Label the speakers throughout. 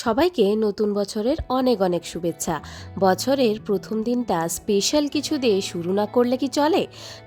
Speaker 1: সবাইকে নতুন বছরের অনেক অনেক শুভেচ্ছা। বছরের প্রথম দিনটা স্পেশাল কিছু দিয়ে শুরু না করলে কি চলে?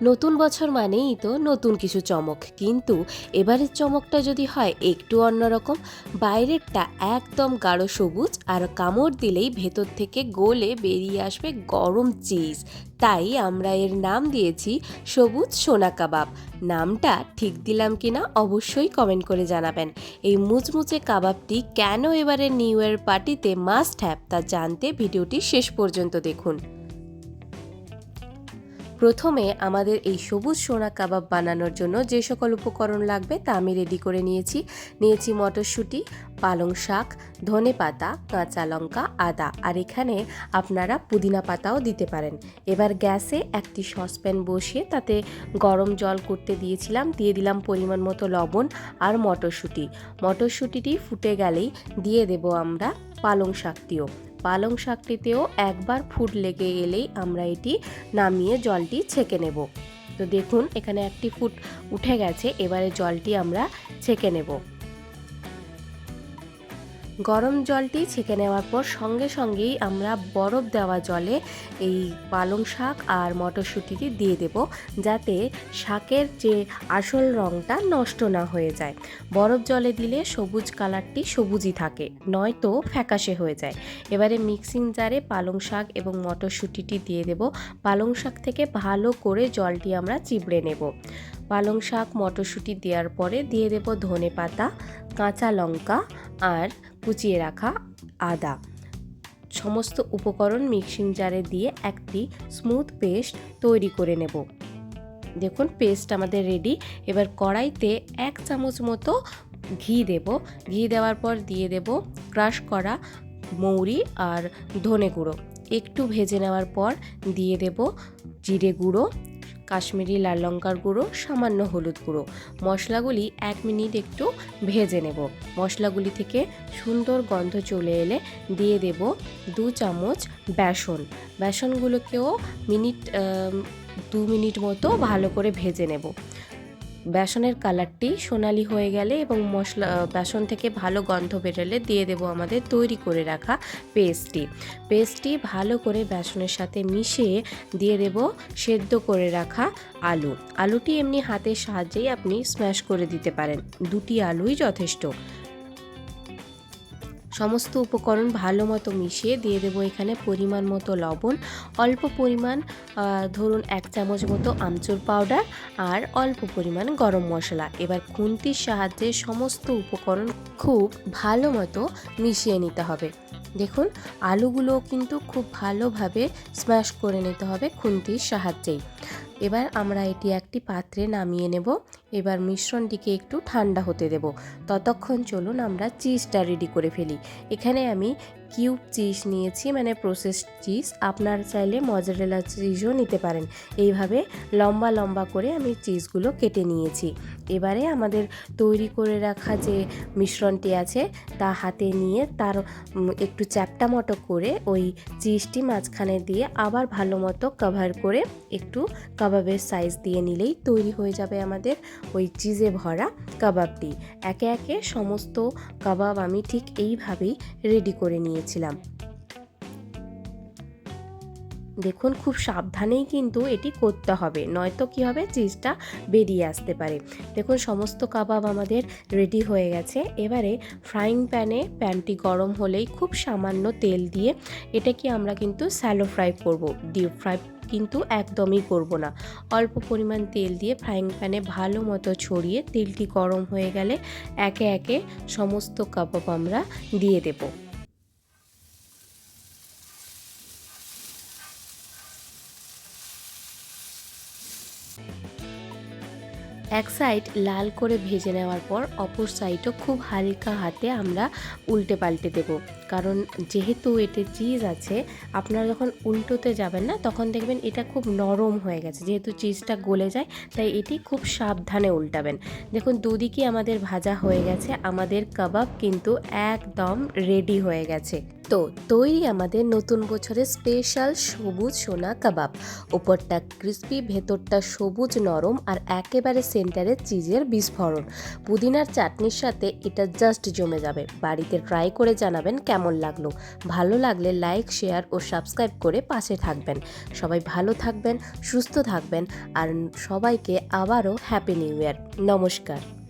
Speaker 1: নতুন বছর মানেই তো নতুন কিছু চমক, কিন্তু এবারের চমকটা যদি হয় একটু অন্যরকম। বাইরেরটা একদম গাঢ় সবুজ, আর কামড় দিলেই ভেতর থেকে গলে বেরিয়ে আসবে গরম চিজ। তাই আমরা এর নাম দিয়েছি সবুজ সোনা কাবাব। নামটা ঠিক দিলাম কিনা অবশ্যই কমেন্ট করে জানাবেন। এই মুচমুচে কাবাবটি কেন এবারে নিউ ইয়ার পার্টিতে মাস্ট হ্যাভ তা জানতে ভিডিওটি শেষ পর্যন্ত দেখুন। প্রথমে আমাদের এই সবুজ সোনা কাবাব বানানোর জন্য যে সকল উপকরণ লাগবে তা আমি রেডি করে নিয়েছি মটরশুঁটি, পালং শাক, ধনেপাতা, কাঁচা লঙ্কা, আদা, আর এখানে আপনারা পুদিনা পাতাও দিতে পারেন। এবার গ্যাসে একটি সসপ্যান বসিয়ে তাতে গরম জল করতে দিয়ে দিলাম পরিমাণ মতো লবণ আর মটরশুঁটিটি ফুটে গেলেই দিয়ে দেব আমরা পালং শাকটিতেও একবার ফুট লেগে গেলেই আমরা এটি নামিয়ে জলটি ছেঁকে নেব। তো দেখুন এখানে একটি ফুট উঠে গেছে, এবারে জলটি আমরা ছেঁকে নেব। গরম জলটি ছেঁকে নেওয়ার পর সঙ্গে সঙ্গেই আমরা বরফ দেওয়া জলে এই পালং শাক আর মটরশুঁটিটি দিয়ে দেব, যাতে শাকের যে আসল রঙটা নষ্ট না হয়ে যায়। বরফ জলে দিলে সবুজ কালারটি সবুজই থাকে, নয়তো ফ্যাকাশে হয়ে যায়। এবারে মিক্সিং জারে পালং শাক এবং মটরশুঁটিটি দিয়ে দেব। পালং শাক থেকে ভালো করে জলটি আমরা চিবড়ে নেব। পালং শাক মটরশুঁটি দেওয়ার পরে দিয়ে দেব ধনেপাতা, কাঁচা লঙ্কা আর কুচিয়ে রাখা আদা। সমস্ত উপকরণ মিক্সিং জারে দিয়ে একটি স্মুথ পেস্ট তৈরি করে নেব। দেখুন পেস্ট আমাদের রেডি। এবার কড়াইতে 1 চামচ মতো ঘি দেওয়ার পর দিয়ে দেব ক্রাশ করা মৌরি আর ধনে গুঁড়ো। একটু ভেজে নেওয়ার পর দিয়ে দেব জিরে গুঁড়ো, কাশ্মীরি লাল লঙ্কার গুঁড়ো, সামান্য হলুদ গুঁড়ো। মশলাগুলি 1 মিনিট একটু ভেজে নেব। মশলাগুলি থেকে সুন্দর গন্ধ চলে এলে দিয়ে দেব 2 চামচ বেসনগুলোকেও 2 মিনিট মতো ভালো করে ভেজে নেব। বেসনের কালারটি সোনালি হয়ে গেলে এবং বেসন থেকে ভালো গন্ধ বেরোলে দিয়ে দেব আমাদের তৈরি করে রাখা পেস্টটি ভালো করে বেসনের সাথে মিশিয়ে দিয়ে দেব সেদ্ধ করে রাখা আলুটি এমনি হাতের সাহায্যেই আপনি স্ম্যাশ করে দিতে পারেন, 2টি আলুই যথেষ্ট। সমস্ত উপকরণ ভালো মতো মিশিয়ে দিয়ে দেবো এখানে পরিমাণ মতো লবণ, অল্প পরিমাণ ধরুন 1 চামচ মতো আমচুর পাউডার আর অল্প পরিমাণ গরম মশলা। এবার খুন্তির সাহায্যে সমস্ত উপকরণ খুব ভালো মতো মিশিয়ে নিতে হবে। দেখুন আলুগুলো কিন্তু খুব ভালোভাবে স্ম্যাশ করে নিতে হবে খুন্তির সাহায্যেই। এবার আমরা এটি একটি পাত্রে নামিয়ে নেব। এবার মিশ্রণটিকে একটু ঠান্ডা হতে দেব। ততক্ষণ চলুন আমরা চিজটা রেডি করে ফেলি। এখানে আমি কিউব চিজ নিয়েছি, মানে প্রসেসড চিজ। আপনারা চাইলে মজারেলা চিজও নিতে পারেন। এইভাবে লম্বা লম্বা করে আমি চিজগুলো কেটে নিয়েছি। এবারে আমাদের তৈরি করে রাখা যে মিশ্রণটি আছে তা হাতে নিয়ে তার একটু চ্যাপ্টা মতো করে ওই চিজটি মাঝখানে দিয়ে আবার ভালো মতো কভার করে একটু কাবাবের সাইজ দিয়ে নিলেই তৈরি হয়ে যাবে আমাদের ওই চিজে ভরা কাবাবটি। একে একে সমস্ত কাবাব আমি ঠিক এইভাবেই রেডি করে নিয়েছিলাম। দেখুন খুব সাবধানেই কিন্তু এটি করতে হবে, নয়তো কী হবে চিজটা বেরিয়ে আসতে পারে। দেখুন সমস্ত কাবাব আমাদের রেডি হয়ে গেছে। এবারে প্যানটি গরম হলেই খুব সামান্য তেল দিয়ে এটাকে আমরা কিন্তু স্যালো ফ্রাই করব, ডিপ ফ্রাই কিন্তু একদমই করব না। অল্প পরিমাণ তেল দিয়ে ফ্রাইং প্যানে ভালো মতো ছড়িয়ে তেলটি গরম হয়ে গেলে একে একে সমস্ত কাবাব আমরা দিয়ে দেব। এক সাইড লাল করে ভেজে নেওয়ার পর অপর সাইডও খুব হালকা হাতে আমরা উল্টে পাল্টে দেব, কারণ যেহেতু এতে চিজ আছে আপনারা যখন উল্টোতে যাবেন না তখন দেখবেন এটা খুব নরম হয়ে গেছে, যেহেতু চিজটা গলে যায় তাই এটি খুব সাবধানে উল্টাবেন। দেখুন দুদিকে আমাদের ভাজা হয়ে গেছে, আমাদের কাবাব কিন্তু একদম রেডি হয়ে গেছে। তো তৈরি আমাদের নতুন বছরের স্পেশাল সবুজ সোনা কাবাব। উপরটা ক্রিস্পি, ভেতরটা সবুজ নরম, আর একেবারে সেন্টারে চিজের বিস্ফোরণ। পুদিনার চাটনির সাথে এটা জাস্ট জমে যাবে। বাড়িতে ট্রাই করে জানাবেন কেমন লাগলো। ভালো লাগলে লাইক, শেয়ার ও সাবস্ক্রাইব করে পাশে থাকবেন। সবাই ভালো থাকবেন, সুস্থ থাকবেন, আর সবাইকে আবারও হ্যাপি নিউ ইয়ার। নমস্কার।